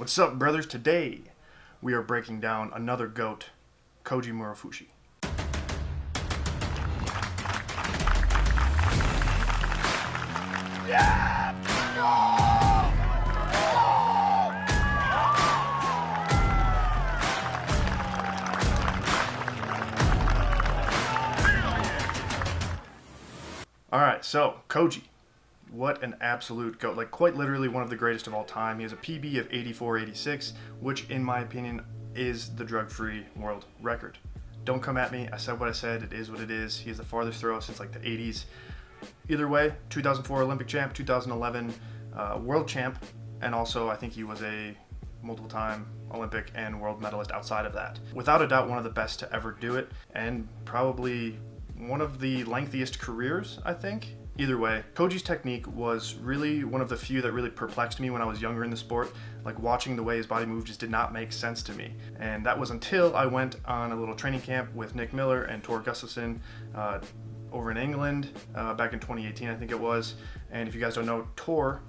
What's up, brothers? Today we are breaking down another GOAT, Koji Murofushi. Yeah! Alright, so Koji. What an absolute GOAT. Like, quite literally one of the greatest of all time. He has a PB of 84.86, which, in my opinion, is the drug-free world record. Don't come at me. I said what I said. It is what it is. He has the farthest throw since, like, the 80s. Either way, 2004 Olympic champ, 2011 world champ, and also I think he was a multiple-time Olympic and world medalist outside of that. Without a doubt, one of the best to ever do it, and probably one of the lengthiest careers, I think. Either way, Koji's technique was really one of the few that really perplexed me when I was younger in the sport. Like, watching the way his body moved just did not make sense to me. And that was until I went on a little training camp with Nick Miller and Tor Gustafsson over in England back in 2018, I think it was. And if you guys don't know, Tor,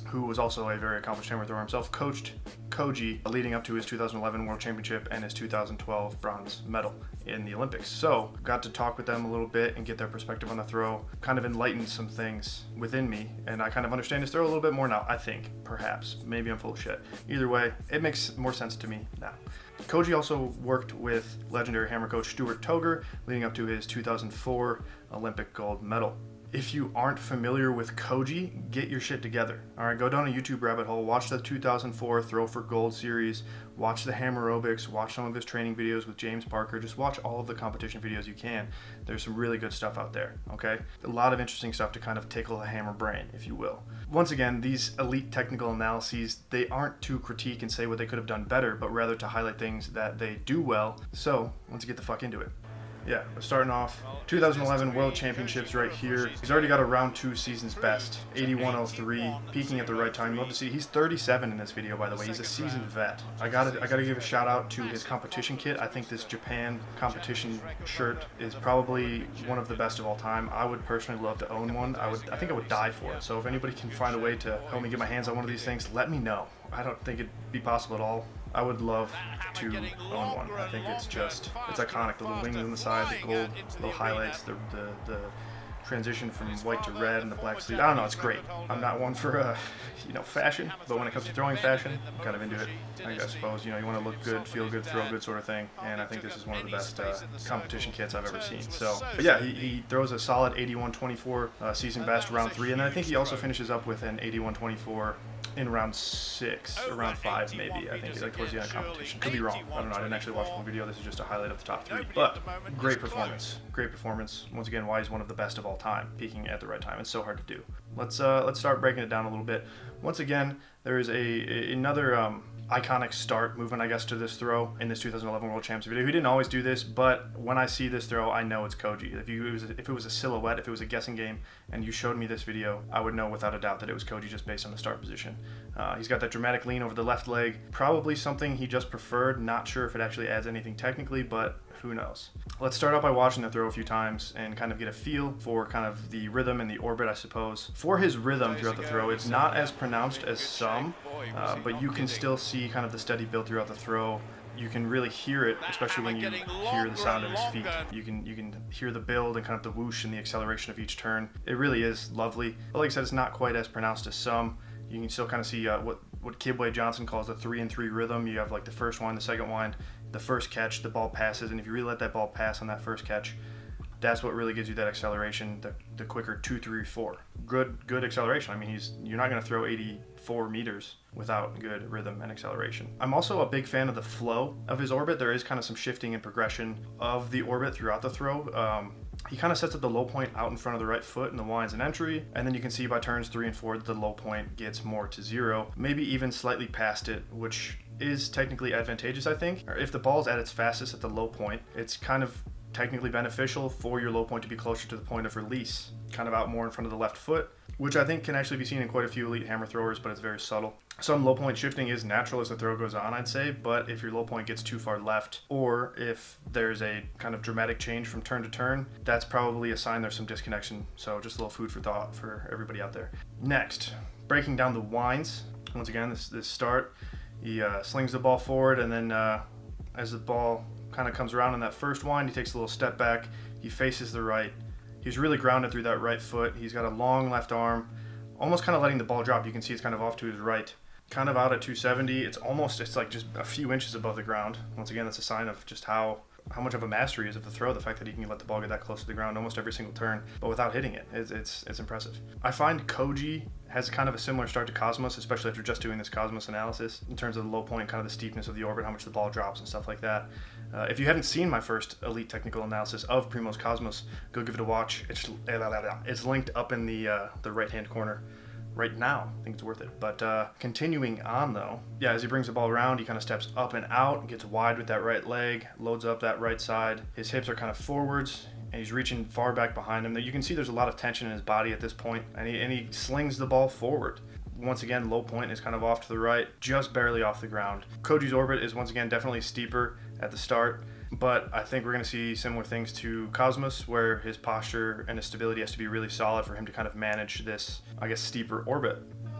who was also a very accomplished hammer thrower himself, coached Koji leading up to his 2011 World Championship and his 2012 bronze medal in the Olympics. So got to talk with them a little bit and get their perspective on the throw, kind of enlightened some things within me, and I kind of understand his throw a little bit more now, I think, perhaps. Maybe I'm full of shit. Either way, it makes more sense to me now. Koji also worked with legendary hammer coach Stuart Toger leading up to his 2004 Olympic gold medal. If you aren't familiar with Koji, get your shit together. Alright, go down a YouTube rabbit hole, watch the 2004 Throw for Gold series, watch the hammer aerobics, watch some of his training videos with James Parker, just watch all of the competition videos you can. There's some really good stuff out there, okay? A lot of interesting stuff to kind of tickle the hammer brain, if you will. Once again, these elite technical analyses, they aren't to critique and say what they could have done better, but rather to highlight things that they do well. So, let's get the fuck into it. Yeah, we're starting off 2011 World Championships right here. He's already got a round 2 season's best, 81.03, peaking at the right time. You love to see. He's 37 in this video, by the way. He's a seasoned vet. I gotta give a shout out to his competition kit. I think this Japan competition shirt is probably one of the best of all time. I would personally love to own one. I think I would die for it. So if anybody can find a way to help me get my hands on one of these things, let me know. I don't think it'd be possible at all. I would love to own one. I think it's iconic. The little wings on the side, the gold, little highlights, the transition from white to red and the black sleeve. I don't know, it's great. I'm not one for, fashion, but when it comes to throwing fashion, I'm kind of into it. I suppose, you want to look good, feel good, throw good sort of thing, and I think this is one of the best competition kits I've ever seen. So, but yeah, he throws a solid 81.24 season best round 3, and then I think he also finishes up with an 81.24 in round 6 or round 5 maybe. I think, like, towards the end of competition. Could be wrong. I don't know. I didn't actually watch the whole video. This is just a highlight of the top 3. But great performance. Great performance. Once again, why he's one of the best of all time, peaking at the right time. It's so hard to do. Let's start breaking it down a little bit. Once again, there is another iconic start movement, I guess, to this throw in this 2011 World Champs video. He didn't always do this, but when I see this throw, I know it's Koji. If it was a silhouette, if it was a guessing game, and you showed me this video, I would know without a doubt that it was Koji just based on the start position. He's got that dramatic lean over the left leg, probably something he just preferred. Not sure if it actually adds anything technically, but who knows. Let's start out by watching the throw a few times and kind of get a feel for kind of the rhythm and the orbit, I suppose. For his rhythm throughout the throw, it's not as pronounced as some, but you can still see kind of the steady build throughout the throw. You can really hear it, especially when you hear the sound of his feet. You can hear the build and kind of the whoosh and the acceleration of each turn. It really is lovely. But like I said, it's not quite as pronounced as some. You can still kind of see what Kibwe Johnson calls the 3-and-3 rhythm. You have like the first wind, the second wind, the first catch, the ball passes, and if you really let that ball pass on that first catch, that's what really gives you that acceleration, the quicker 2-3-4. Good acceleration. I mean, you're not going to throw 84 meters without good rhythm and acceleration. I'm also a big fan of the flow of his orbit. There is kind of some shifting and progression of the orbit throughout the throw. He kind of sets up the low point out in front of the right foot in the winds and entry, and then you can see by turns 3 and 4 the low point gets more to 0, maybe even slightly past it, which is technically advantageous, I think. Or if the ball's at its fastest at the low point, it's kind of technically beneficial for your low point to be closer to the point of release, kind of out more in front of the left foot, which I think can actually be seen in quite a few elite hammer throwers, but it's very subtle. Some low point shifting is natural as the throw goes on, I'd say, but if your low point gets too far left, or if there's a kind of dramatic change from turn to turn, that's probably a sign there's some disconnection. So just a little food for thought for everybody out there. Next, breaking down the winds. Once again, this start, He slings the ball forward, and then as the ball kind of comes around in that first wind, he takes a little step back. He faces the right. He's really grounded through that right foot. He's got a long left arm, almost kind of letting the ball drop. You can see it's kind of off to his right. Kind of out at 270. It's like just a few inches above the ground. Once again, that's a sign of just how much of a master he is of the throw. The fact that he can let the ball get that close to the ground almost every single turn, but without hitting it. It's impressive. I find Koji has kind of a similar start to Cosmos, especially after just doing this Cosmos analysis in terms of the low point, kind of the steepness of the orbit, how much the ball drops and stuff like that. If you haven't seen my first elite technical analysis of Primo's Cosmos, go give it a watch. It's linked up in the right-hand corner right now. I think it's worth it. But continuing on though, yeah, as he brings the ball around, he kind of steps up and out, gets wide with that right leg, loads up that right side. His hips are kind of forwards, and he's reaching far back behind him. You can see there's a lot of tension in his body at this point, and he slings the ball forward. Once again, low point is kind of off to the right, just barely off the ground. Koji's orbit is once again definitely steeper at the start, but I think we're going to see similar things to Cosmos, where his posture and his stability has to be really solid for him to kind of manage this, I guess, steeper orbit.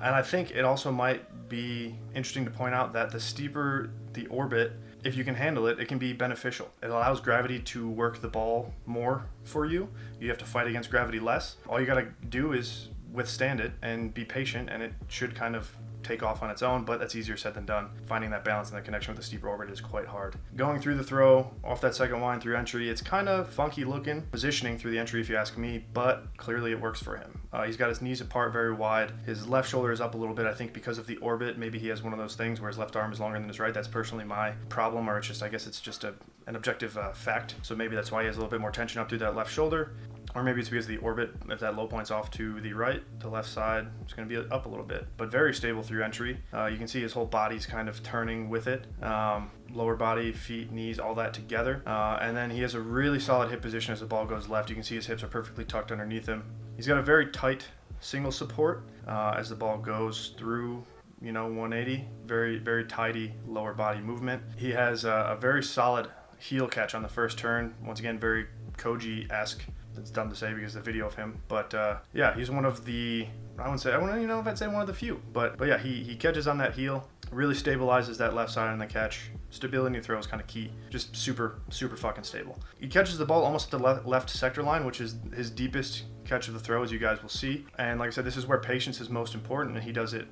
And I think it also might be interesting to point out that the steeper the orbit, if you can handle it, it can be beneficial. It allows gravity to work the ball more for you. You have to fight against gravity less. All you got to do is withstand it and be patient, and it should kind of take off on its own, but that's easier said than done. Finding that balance and that connection with the steeper orbit is quite hard. Going through the throw, off that second wind through entry, it's kind of funky looking positioning through the entry if you ask me, but clearly it works for him. He's got his knees apart very wide. His left shoulder is up a little bit, I think because of the orbit. Maybe he has one of those things where his left arm is longer than his right. That's personally my problem, or I guess it's just an objective fact. So maybe that's why he has a little bit more tension up through that left shoulder. Or maybe it's because of the orbit. If that low point's off to the right, the left side is going to be up a little bit. But very stable through entry. You can see his whole body's kind of turning with it. Lower body, feet, knees, all that together. And then he has a really solid hip position as the ball goes left. You can see his hips are perfectly tucked underneath him. He's got a very tight single support as the ball goes through 180. Very, very tidy lower body movement. He has a very solid heel catch on the first turn. Once again, very Koji-esque. It's dumb to say because of the video of him, but yeah, he's one of the, I wouldn't know if I'd say one of the few, but yeah, he catches on that heel, really stabilizes that left side on the catch. Stability in the throw is kind of key, just super fucking stable. He catches the ball almost at the left sector line, which is his deepest catch of the throw, as you guys will see. And like I said, this is where patience is most important, and he does it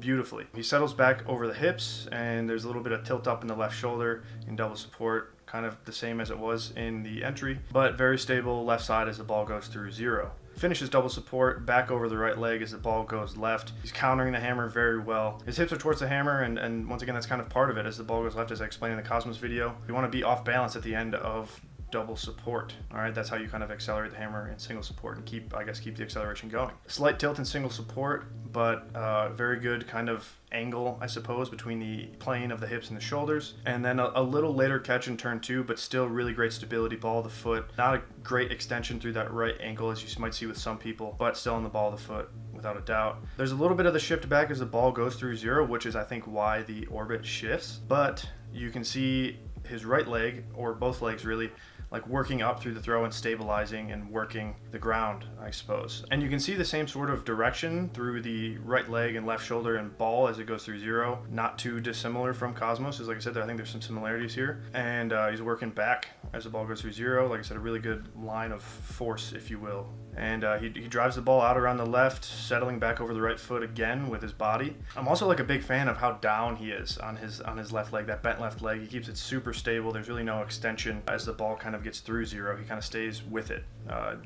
beautifully. He settles back over the hips, and there's a little bit of tilt up in the left shoulder in double support, kind of the same as it was in the entry, but very stable left side as the ball goes through zero. Finishes double support, back over the right leg as the ball goes left. He's countering the hammer very well. His hips are towards the hammer, and once again, that's kind of part of it as the ball goes left, as I explained in the Cosmos video. You want to be off balance at the end of double support. All right, that's how you kind of accelerate the hammer in single support and keep the acceleration going. Slight tilt in single support, but very good kind of angle, I suppose, between the plane of the hips and the shoulders. And then a little later catch in turn two, but still really great stability, ball of the foot. Not a great extension through that right ankle as you might see with some people, but still in the ball of the foot without a doubt. There's a little bit of the shift back as the ball goes through zero, which is I think why the orbit shifts, but you can see his right leg, or both legs really, like working up through the throw and stabilizing and working the ground, I suppose. And you can see the same sort of direction through the right leg and left shoulder and ball as it goes through zero. Not too dissimilar from Cosmos, as like I said, I think there's some similarities here. And he's working back as the ball goes through zero. Like I said, a really good line of force, if you will. And he drives the ball out around the left, settling back over the right foot again with his body. I'm also like a big fan of how down he is on his left leg, that bent left leg. He keeps it super stable. There's really no extension as the ball kind of gets through zero. He kind of stays with it,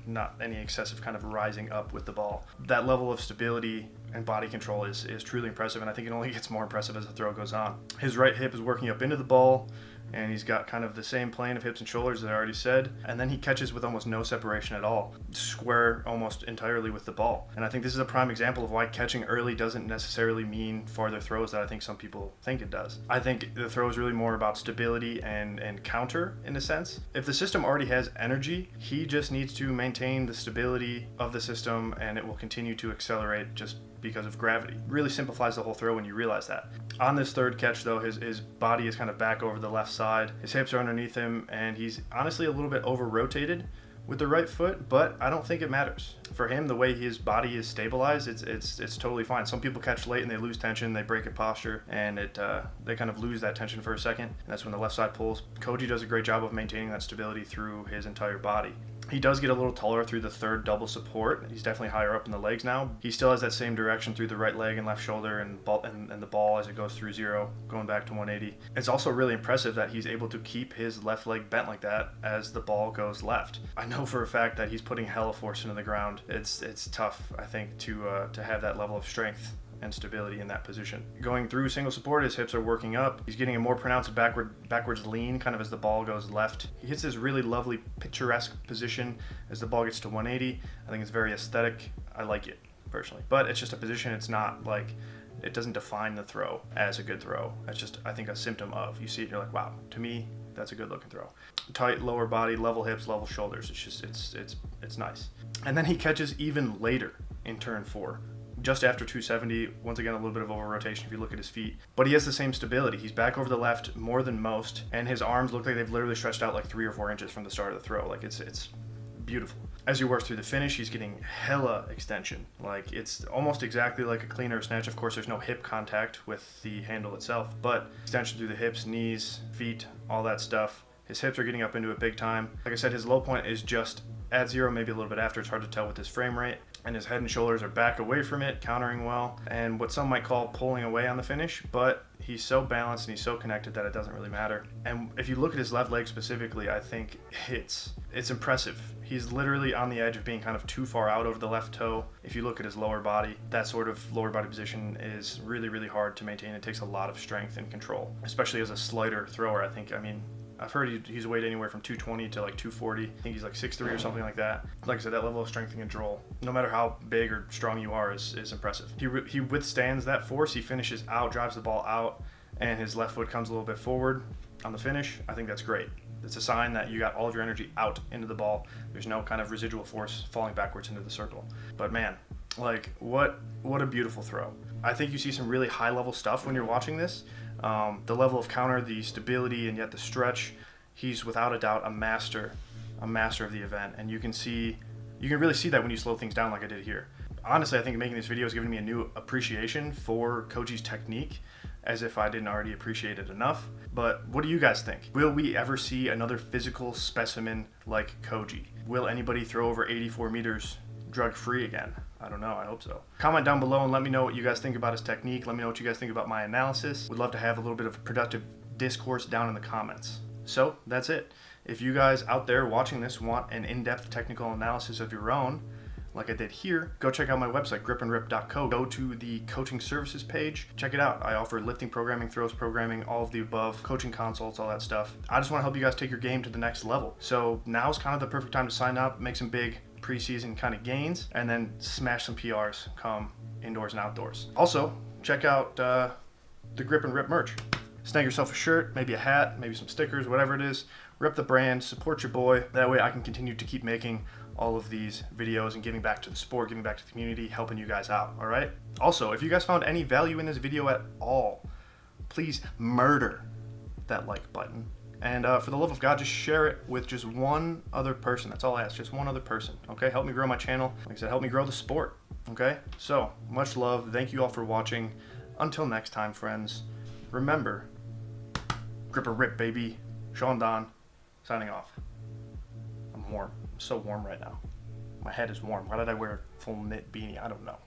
not any excessive kind of rising up with the ball. That level of stability and body control is truly impressive, and I think it only gets more impressive as the throw goes on. His right hip is working up into the ball, and he's got kind of the same plane of hips and shoulders that I already said, and then he catches with almost no separation at all, square almost entirely with the ball. And I think this is a prime example of why catching early doesn't necessarily mean farther throws that I think some people think it does. I think the throw is really more about stability and counter in a sense. If the system already has energy, he just needs to maintain the stability of the system, and it will continue to accelerate just because of gravity. Really simplifies the whole throw when you realize that. On this third catch though, his body is kind of back over the left side, his hips are underneath him, and he's honestly a little bit over rotated, with the right foot, but I don't think it matters. For him, the way his body is stabilized, it's totally fine. Some people catch late and they lose tension, they break a posture, and they kind of lose that tension for a second, and that's when the left side pulls. Koji does a great job of maintaining that stability through his entire body. He does get a little taller through the third double support. He's definitely higher up in the legs now. He still has that same direction through the right leg and left shoulder and the ball as it goes through 0, going back to 180. It's also really impressive that he's able to keep his left leg bent like that as the ball goes left. I know for a fact that he's putting hella force into the ground. It's tough, I think, to have that level of strength and stability in that position. Going through single support, his hips are working up. He's getting a more pronounced backwards lean kind of as the ball goes left. He hits this really lovely picturesque position as the ball gets to 180. I think it's very aesthetic. I like it personally, but it's just a position. It's not like, it doesn't define the throw as a good throw. It's just, I think, a symptom of. You see it, you're like, wow, to me, that's a good looking throw. Tight lower body, level hips, level shoulders. It's just, it's nice. And then he catches even later in turn 4. Just after 270, once again, a little bit of over rotation if you look at his feet. But he has the same stability. He's back over the left more than most, and his arms look like they've literally stretched out like 3 or 4 inches from the start of the throw. Like, it's beautiful. As he works through the finish, he's getting hella extension. Like, it's almost exactly like a clean or a snatch. Of course, there's no hip contact with the handle itself, but extension through the hips, knees, feet, all that stuff. His hips are getting up into it big time. Like I said, his low point is just at 0, maybe a little bit after. It's hard to tell with his frame rate. And his head and shoulders are back away from it, countering well, and what some might call pulling away on the finish, but he's so balanced and he's so connected that it doesn't really matter. And if you look at his left leg specifically, I think it's impressive. He's literally on the edge of being kind of too far out over the left toe. If you look at his lower body, that sort of lower body position is really, really hard to maintain. It takes a lot of strength and control, especially as a slider thrower. I've heard he's weighed anywhere from 220 to like 240. I think he's like 6'3" or something like that. Like I said, that level of strength and control, no matter how big or strong you are, is impressive. He withstands that force. He finishes out, drives the ball out, and his left foot comes a little bit forward on the finish. I think that's great. It's a sign that you got all of your energy out into the ball. There's no kind of residual force falling backwards into the circle. But man, like, what a beautiful throw. I think you see some really high level stuff when you're watching this. The level of counter, the stability, and yet the stretch. He's without a doubt a master of the event, and you can really see that when you slow things down like I did here. Honestly, I think making this video has given me a new appreciation for Koji's technique, as if I didn't already appreciate it enough. But what do you guys think? Will we ever see another physical specimen like Koji? Will anybody throw over 84 meters drug-free again? I don't know. I hope so. Comment down below and let me know what you guys think about his technique. Let me know what you guys think about my analysis. Would love to have a little bit of productive discourse down in the comments. So that's it. If you guys out there watching this want an in-depth technical analysis of your own, like I did here, go check out my website, gripandrip.co. Go to the coaching services page. Check it out. I offer lifting programming, throws programming, all of the above, coaching consults, all that stuff. I just want to help you guys take your game to the next level. So now's kind of the perfect time to sign up, make some big preseason kind of gains, and then smash some PRs come indoors and outdoors. Also, check out the Grip and Rip merch. Snag yourself a shirt, maybe a hat, maybe some stickers, whatever it is. Rep the brand, support your boy. That way I can continue to keep making all of these videos and giving back to the sport, giving back to the community, helping you guys out, all right? Also, if you guys found any value in this video at all, please murder that like button. And for the love of God, just share it with just one other person. That's all I ask, just one other person, okay? Help me grow my channel. Like I said, help me grow the sport, okay? So, much love. Thank you all for watching. Until next time, friends, remember, grip or rip, baby. Sean Don, signing off. I'm warm. I'm so warm right now. My head is warm. Why did I wear a full knit beanie? I don't know.